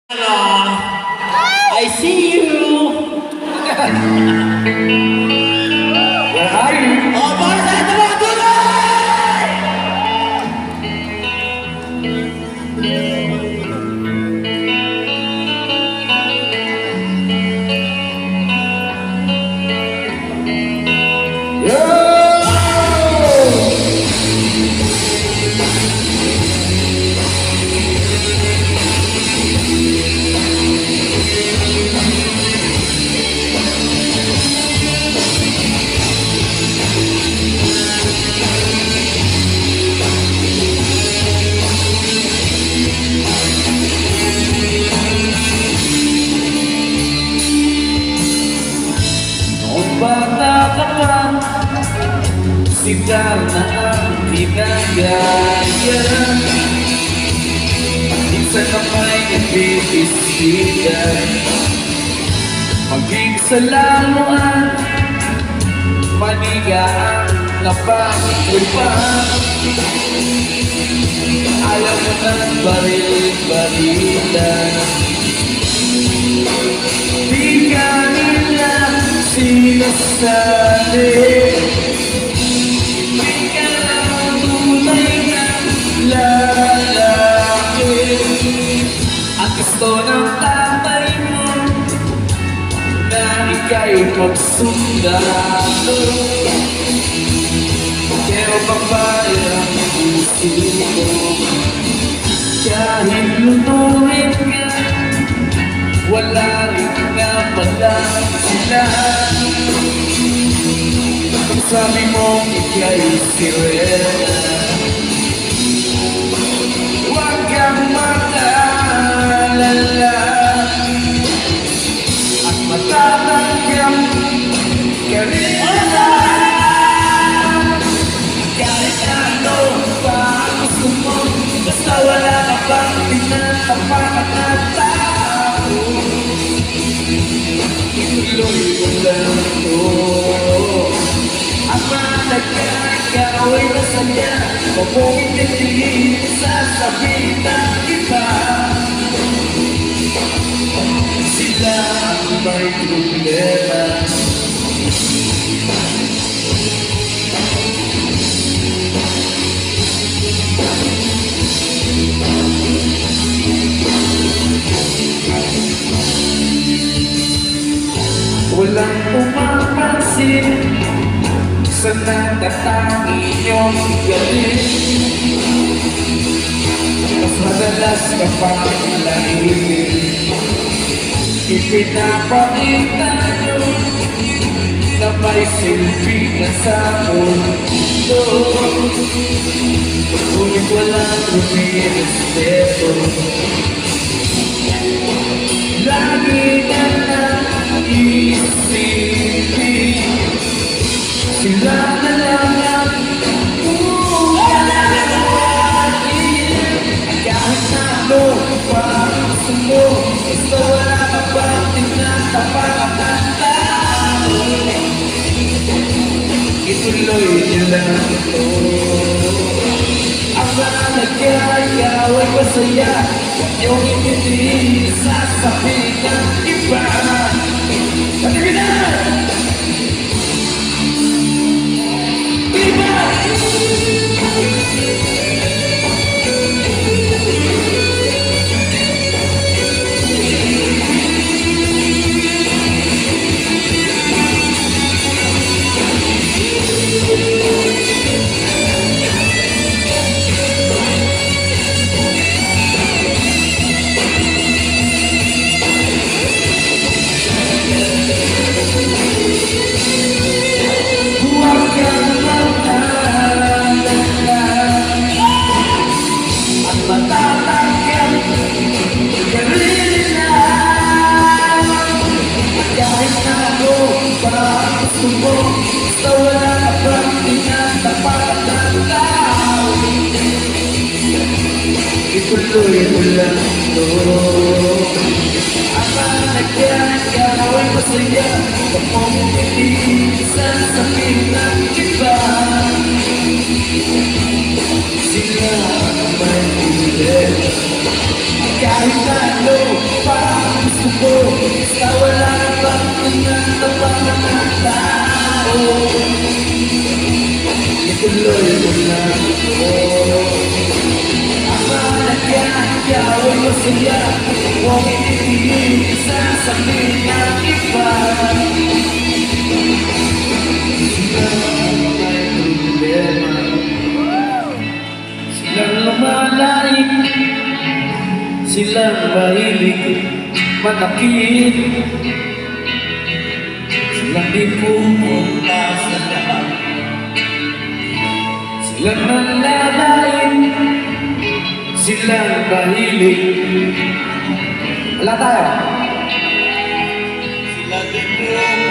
I see you! Where are you? Oh, para sa ito mga tuloy! Bata ka pa, sigaw na ang pinagaya. Minsan na may nabibisigan, maging sa lamuan, manigaan na pagkulipan. Ayaw mo ng baril-barilan, di ka nila sinasali. Hindi ka lang tunay na lalaki. Ang gusto ng tatay mo na ika'y magsundalo, pero babae ang gusto mo. Kahit lunurin ka, wala rin nga pala sila. Kung sabi mo ika'y sirena, huwag kang mag-alala at matatanggap ka rin. Kahit ano pa gusto mo, basta wala ka bang tinatapakan na tao, ituloy mo lang ito. Ang ikaw ay masaya, huwag mong itindihin sasabihin ng iba. Sila ang may problema. Walang pumapansin sa natatangi niyong galing. Mas madalas kapag lahimik, ipinapakita niyo na may silbi na sa mundo. Ngunit walang rumirespeto, lagi na iisipin sila na lang ang uulain. Kahit na ano pa gusto mo, basta wala ka pa tinatapakan ng tao, ituloy niyo lang ito. Ang mahalaga ikaw ay masaya, huwag niyong itindihin sasabihin ng iba. Patigin na! Gusto mo, basta wala ka bang tinatapakan ng tao, ituloy mo lang ito. Ang mahalaga ikaw ay masaya, huwag mong itindihin sasabihin ng iba. Sila ang may problema, kahit ano ko. Basta wala bang tinatapakan ng tao. Ituloy mo na ako. Ang mahalaga, ikaw ay masaya. Huwag itigil sa sabihin ng iba. Sila may problema, silang lumalain, silang mahilig manakit, silang di pumunta sa lahat, silang nanlalain, silang mahilig. Wala tayo. Sila di pumunta